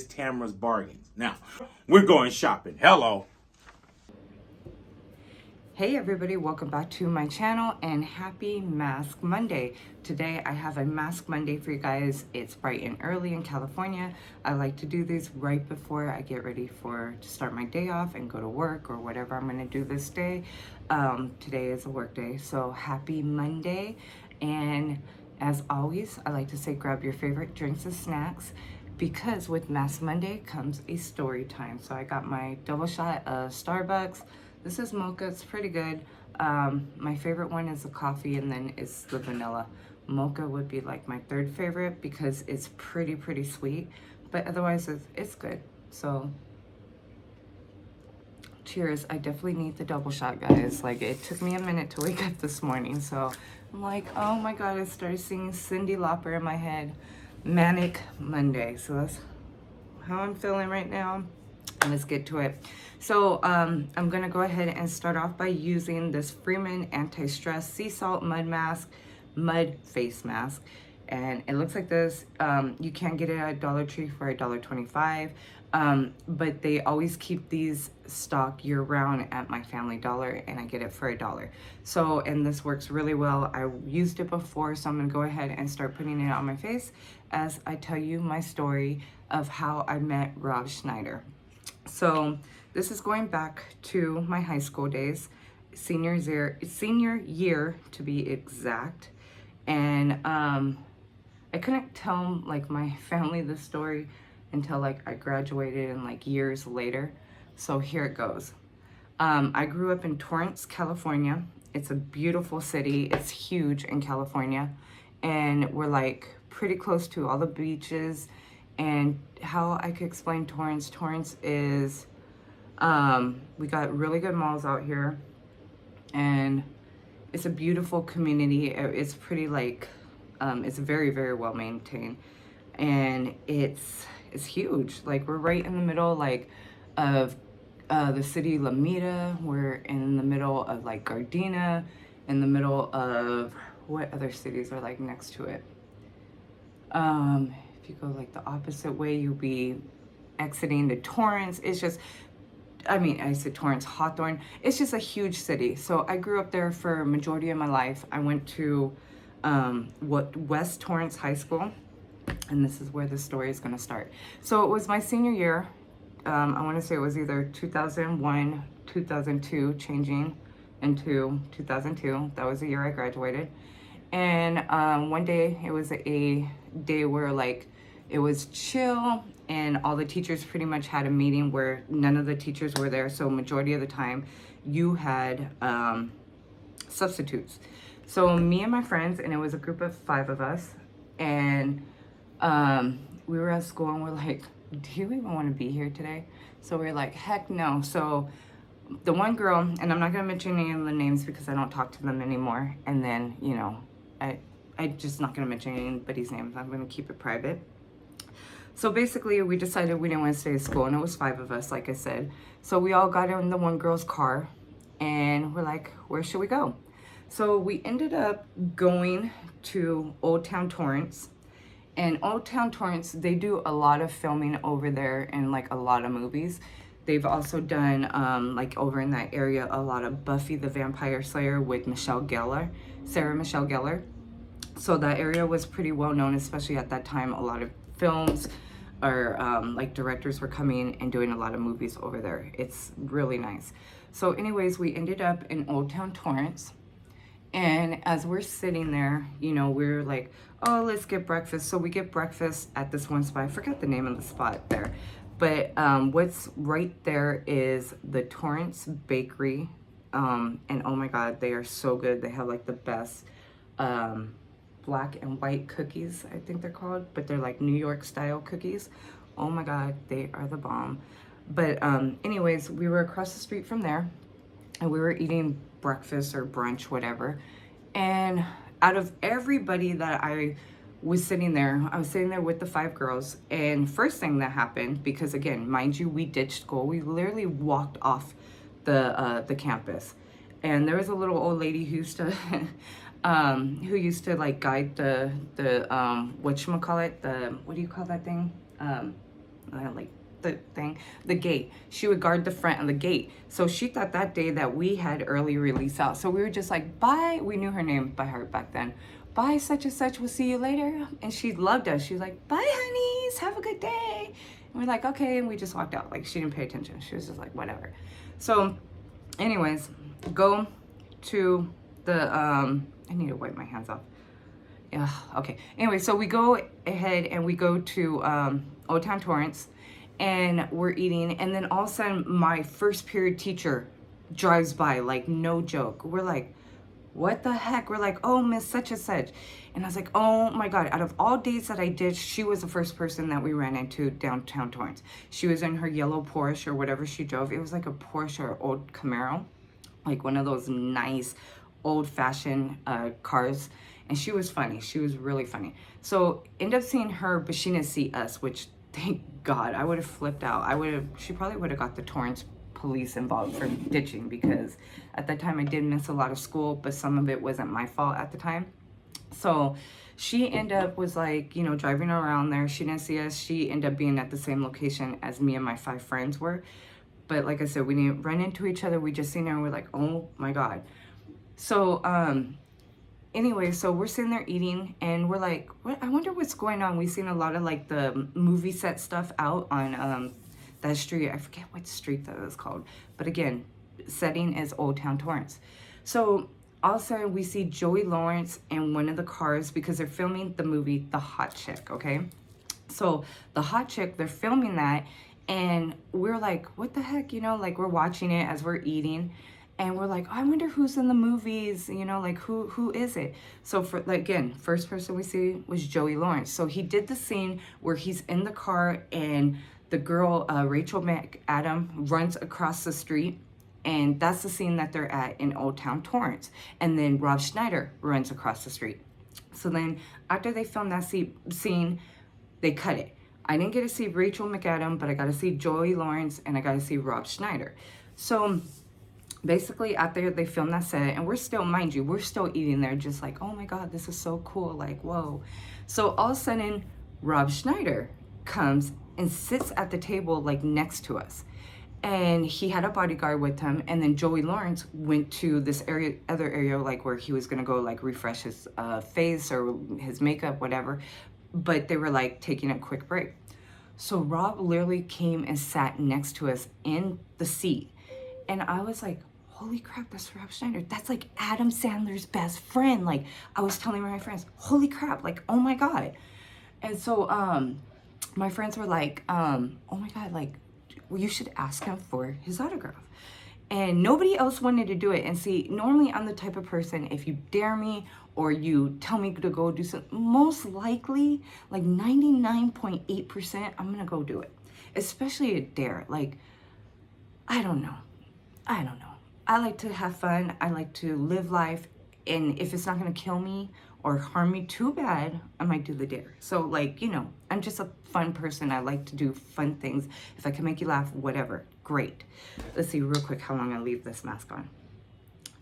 Tamara's Bargains. Now, we're going shopping. Hello. Hey everybody, welcome back to my channel and happy Mask Monday. Today I have a Mask Monday for you guys. It's bright and early in California. I like to do these right before I get ready to start my day off and go to work or whatever I'm gonna do this day. Today is a work day, so happy Monday. And as always, I like to say grab your favorite drinks and snacks, because with Mask Monday comes a story time. So I got my double shot of Starbucks. This is mocha, it's pretty good. My favorite one is the coffee, and then it's the vanilla. Mocha would be like my third favorite because it's pretty sweet, but otherwise it's good. So cheers. I definitely need the double shot, guys. Like, it took me a minute to wake up this morning, so I'm like, oh my god, I started singing Cyndi Lauper in my head. Manic Monday. So that's how I'm feeling right now. Let's get to it. So I'm gonna go ahead and start off by using this Freeman Anti-Stress Sea Salt Mud Face Mask. And it looks like this. You can get it at Dollar Tree for $1.25. But they always keep these stock year round at my Family Dollar, and I get it for $1. So, and this works really well. I used it before, so I'm gonna go ahead and start putting it on my face as I tell you my story of how I met RobSchneider. So this is going back to my high school days, senior year to be exact. And I couldn't tell like my family this story until like I graduated and like years later. So here it goes. I grew up in Torrance, California. It's a beautiful city. It's huge in California. And we're like pretty close to all the beaches. And how I could explain Torrance is, we got really good malls out here, and it's a beautiful community. It's pretty like, it's very well maintained, and it's huge. Like, we're right in the middle like of the city Lomita. We're in the middle of like Gardena, in the middle of what other cities are like next to it. If you go like the opposite way, you'll be exiting to Torrance. It's just, I mean, I said Torrance, Hawthorne. It's just a huge city. So I grew up there for a majority of my life. I went to West Torrance High School, and this is where the story is going to start. So it was my senior year. I want to say it was either 2001, 2002, changing into 2002. That was the year I graduated. And one day, it was a day where like it was chill, and all the teachers pretty much had a meeting where none of the teachers were there. So majority of the time you had substitutes. So me and my friends, and it was a group of 5 of us, and we were at school, and we're like, do you even want to be here today? So we're like, heck no. So the one girl, and I'm not going to mention any of the names because I don't talk to them anymore. And then, you know, I'm just not going to mention anybody's names. I'm going to keep it private. So basically, we decided we didn't want to stay at school, and it was 5 of us, like I said. So we all got in the one girl's car, and we're like, where should we go? So we ended up going to Old Town Torrance. And Old Town Torrance, they do a lot of filming over there, and like a lot of movies. They've also done, like over in that area, a lot of Buffy the Vampire Slayer with Sarah Michelle Gellar. So that area was pretty well known, especially at that time. A lot of films or like directors were coming and doing a lot of movies over there. It's really nice. So anyways, we ended up in Old Town Torrance. And as we're sitting there, you know, we're like, oh, let's get breakfast. So we get breakfast at this one spot. I forget the name of the spot there. But what's right there is the Torrance Bakery. And oh my God, they are so good. They have like the best black and white cookies, I think they're called. But they're like New York style cookies. Oh my God, they are the bomb. But anyways, we were across the street from there, and we were eating breakfast or brunch, whatever. And out of everybody that I was sitting there, I was sitting there with the 5 girls. And first thing that happened, because again, mind you, we ditched school. We literally walked off the campus. And there was a little old lady who used to like guide the whatchamacallit, what do you call that thing? like the thing, the gate. She would guard the front of the gate. So she thought that day that we had early release out. So we were just like, bye. We knew her name by heart back then. Bye, such and such. We'll see you later. And she loved us. She was like, bye, honeys. Have a good day. And we're like, okay. And we just walked out. Like, she didn't pay attention. She was just like, whatever. So anyways, go to the, I need to wipe my hands off. Yeah, okay. Anyway, so we go ahead and we go to Old Town Torrance, and we're eating, and then all of a sudden my first period teacher drives by, like, no joke. We're like, what the heck? We're like, oh, Miss such and such. And I was like, oh my God, out of all days that I did, she was the first person that we ran into downtown Torrance. She was in her yellow Porsche or whatever she drove. It was like a Porsche or old Camaro, like one of those nice old-fashioned cars. And she was funny. She was really funny. So end up seeing her, but she didn't see us, which thank God. I would have flipped out. She probably would have got the Torrance police involved for ditching, because at that time I did miss a lot of school, but some of it wasn't my fault at the time. So she ended up was like, you know, driving around there. She didn't see us. She ended up being at the same location as me and my 5 friends were. But like I said, we didn't run into each other. We just seen her and we're like, oh my God. So anyway, so we're sitting there eating and we're like, what? I wonder what's going on. We've seen a lot of like the movie set stuff out on that street. I forget what street that is called. But again, setting is Old Town Torrance. So all of a sudden we see Joey Lawrence in one of the cars because they're filming the movie The Hot Chick, okay? So The Hot Chick, they're filming that, and we're like, what the heck, you know, like we're watching it as we're eating. And we're like, I wonder who's in the movies, you know, like who is it? So for, like, again, first person we see was Joey Lawrence. So he did the scene where he's in the car and the girl, Rachel McAdam, runs across the street. And that's the scene that they're at in Old Town Torrance. And then RobSchneider runs across the street. So then after they filmed that scene, they cut it. I didn't get to see Rachel McAdam, but I got to see Joey Lawrence and I got to see RobSchneider. So basically after they filmed that set, and we're still, mind you, we're still eating there just like, oh my God, this is so cool, like, whoa. So all of a sudden RobSchneider comes and sits at the table like next to us, and he had a bodyguard with him. And then Joey Lawrence went to this other area like where he was gonna go like refresh his face or his makeup, whatever, but they were like taking a quick break. So Rob literally came and sat next to us in the seat, and I was like, holy crap, that's RobSchneider. That's like Adam Sandler's best friend. Like, I was telling my friends, holy crap, like, oh my God. And so my friends were like, oh my God, like, well, you should ask him for his autograph. And nobody else wanted to do it. And see, normally I'm the type of person, if you dare me or you tell me to go do something, most likely, like 99.8%, I'm gonna go do it. Especially a dare. Like, I don't know. I like to have fun. I like to live life. And if it's not going to kill me or harm me too bad, I might do the dare. So, like, you know, I'm just a fun person. I like to do fun things. If I can make you laugh, whatever, great. Let's see real quick how long I leave this mask on.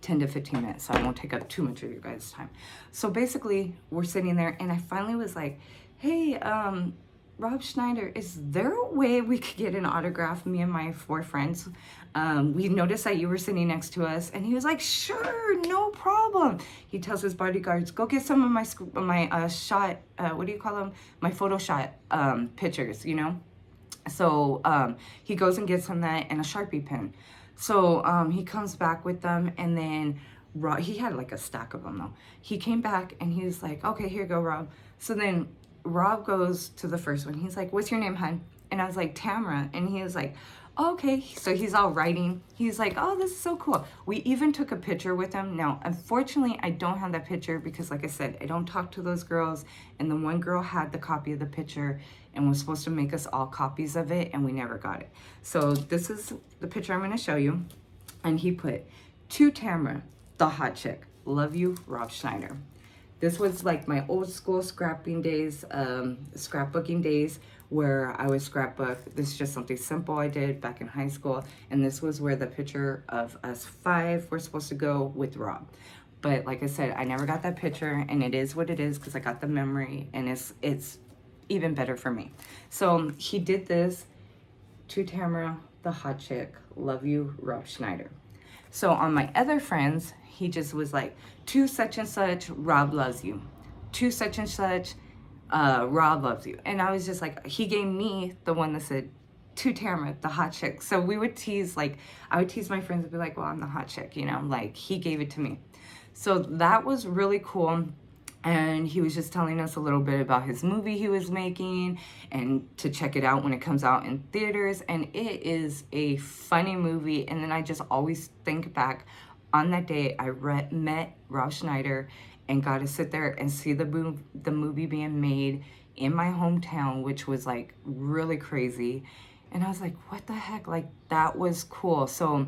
10 to 15 minutes, so I won't take up too much of your guys' time. So basically, we're sitting there, and I finally was like, hey, RobSchneider, is there a way we could get an autograph, me and my 4 friends? We noticed that you were sitting next to us. And he was like, sure, no problem. He tells his bodyguards, go get some of my shot, what do you call them? My photo shot pictures, you know? So he goes and gets him that and a Sharpie pen. So he comes back with them, and then he had like a stack of them though. He came back and he was like, okay, here you go, Rob. So then Rob goes to the first one. He's like, what's your name, hun? And I was like, Tamara. And he was like, oh, okay. So he's all writing. He's like, oh, this is so cool. We even took a picture with him. Now, unfortunately, I don't have that picture because, like I said, I don't talk to those girls. And the one girl had the copy of the picture and was supposed to make us all copies of it, and we never got it. So this is the picture I'm going to show you. And he put, to Tamara, the hot chick. Love you, RobSchneider. This was like my old school scrapping days, scrapbooking days, where I would scrapbook. This is just something simple I did back in high school. And this was where the picture of us 5 were supposed to go with Rob. But like I said, I never got that picture, and it is what it is because I got the memory, and it's even better for me. So he did this to Tamara, the hot chick, love you, RobSchneider. So on my other friends, he just was like, to such and such, Rob loves you. To such and such, Rob loves you. And I was just like, he gave me the one that said, to Tamara, the hot chick. So we would tease, like, I would tease my friends and be like, well, I'm the hot chick, you know, like, he gave it to me. So that was really cool. And he was just telling us a little bit about his movie he was making and to check it out when it comes out in theaters. And it is a funny movie. And then I just always think back on that day I met RobSchneider and got to sit there and see the movie being made in my hometown, which was like really crazy. And I was like, what the heck? Like, that was cool. So,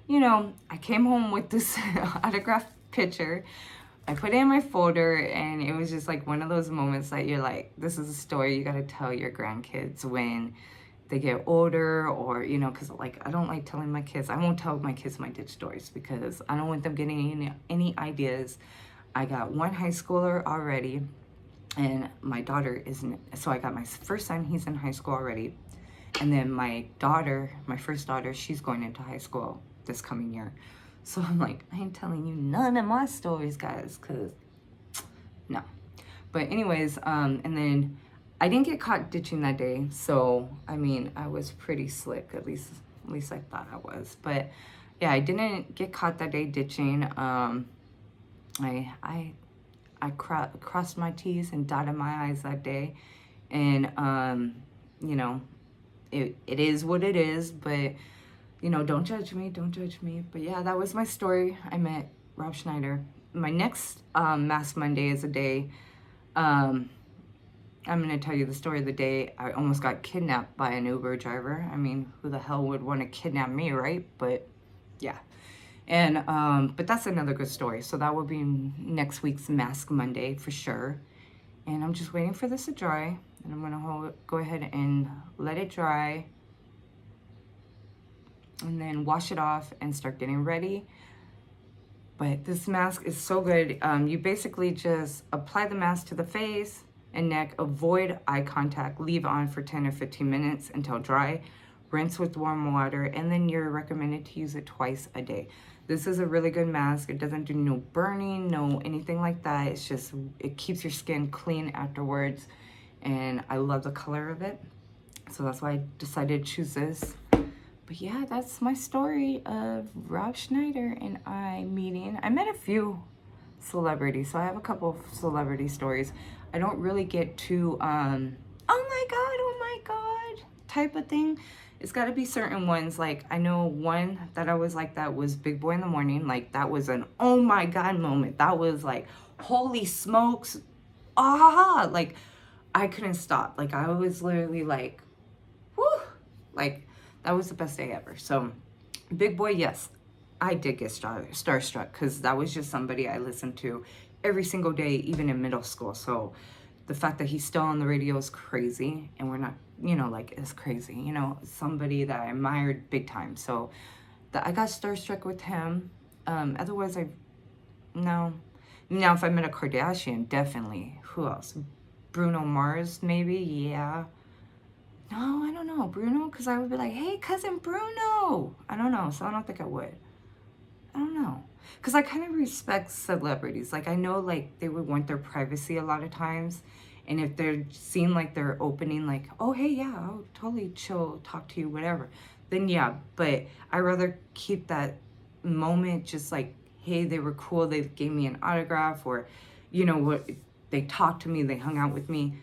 you know, I came home with this autographed picture. I put it in my folder, and it was just like one of those moments that you're like, this is a story you got to tell your grandkids when they get older, or, you know, because like I don't like telling my kids. I won't tell my kids my ditch stories because I don't want them getting any ideas. I got one high schooler already, and my daughter isn't. So I got my first son, he's in high school already. And then my daughter, my first daughter, she's going into high school this coming year. So I'm like, I ain't telling you none of my stories, guys, because no. But anyways, and then I didn't get caught ditching that day. So, I mean, I was pretty slick, at least I thought I was. But yeah, I didn't get caught that day ditching. I crossed my T's and dotted my I's that day. And, you know, it is what it is, but you know, don't judge me. But yeah, that was my story. I met RobSchneider. My next Mask Monday is a day. I'm going to tell you the story of the day I almost got kidnapped by an Uber driver. I mean, who the hell would want to kidnap me, right? But yeah. And, but that's another good story. So that will be next week's Mask Monday for sure. And I'm just waiting for this to dry. And I'm going to go ahead and let it dry. And then wash it off and start getting ready. But this mask is so good. You basically just apply the mask to the face and neck, avoid eye contact, leave on for 10 or 15 minutes until dry, rinse with warm water, and then you're recommended to use it twice a day. This is a really good mask. It doesn't do no burning, no anything like that. It's just, it keeps your skin clean afterwards. And I love the color of it. So that's why I decided to choose this. But yeah, that's my story of RobSchneider and I meeting. I met a few celebrities, so I have a couple of celebrity stories. I don't really get to, oh my God, type of thing. It's got to be certain ones. Like, I know one that I was like, that was Big Boy in the Morning. Like, that was an oh my God moment. That was like, holy smokes, ah, like, I couldn't stop. Like, I was literally like, whoo, like, that was the best day ever. So, Big Boy, yes, I did get starstruck because that was just somebody I listened to every single day, even in middle school. So, the fact that he's still on the radio is crazy. And we're not, you know, like, it's crazy. You know, somebody that I admired big time. So, I got starstruck with him. Otherwise, no. Now, if I met a Kardashian, definitely. Who else? Bruno Mars, maybe? Yeah. No, I don't know. Bruno? Because I would be like, hey, cousin Bruno. I don't know. So I don't think I would. I don't know. Because I kind of respect celebrities. Like, I know, like, they would want their privacy a lot of times. And if they're seem like they're opening, like, oh, hey, yeah, I'll totally chill, talk to you, whatever. Then, yeah. But I rather keep that moment just like, hey, they were cool. They gave me an autograph, or, you know, what, they talked to me. They hung out with me.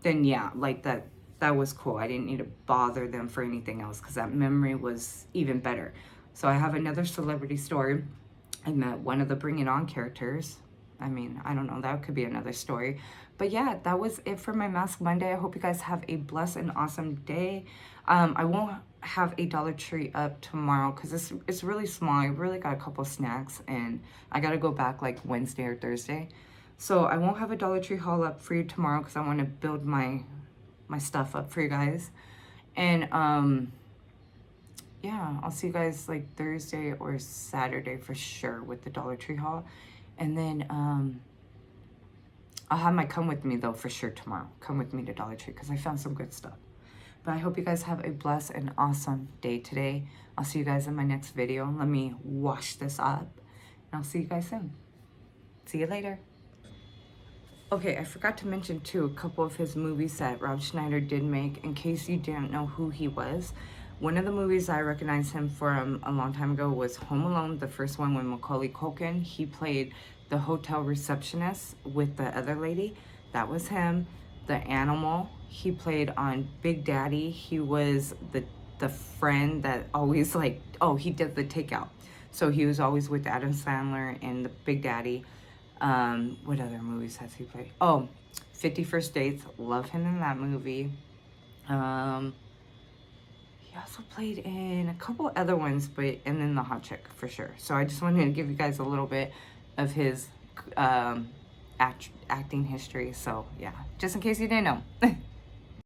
Then, yeah, like that was cool. I didn't need to bother them for anything else because that memory was even better. So I have another celebrity story. I met one of the Bring It On characters. I mean, I don't know. That could be another story. But yeah, that was it for my Mask Monday. I hope you guys have a blessed and awesome day. I won't have a Dollar Tree up tomorrow because it's really small. I really got a couple snacks and I got to go back like Wednesday or Thursday. So I won't have a Dollar Tree haul up for you tomorrow because I want to build my stuff up for you guys. And yeah, I'll see you guys like Thursday or Saturday for sure with the Dollar Tree haul. And then I'll have my come with me though for sure tomorrow. Come with me to Dollar Tree because I found some good stuff. But I hope you guys have a blessed and awesome day today. I'll see you guys in my next video. Let me wash this up. And I'll see you guys soon. See you later. Okay, I forgot to mention too a couple of his movies that RobSchneider did make. In case you didn't know who he was, one of the movies I recognized him from a long time ago was Home Alone, the first one with Macaulay Culkin. He played the hotel receptionist with the other lady. That was him. The Animal, he played on Big Daddy. He was the friend that always like, oh, he did the takeout. So he was always with Adam Sandler in the Big Daddy. What other movies has he played? Oh, 50 First Dates. Love him in that movie. He also played in a couple other ones, and then The Hot Chick for sure. So I just wanted to give you guys a little bit of his acting history. So yeah, just in case you didn't know.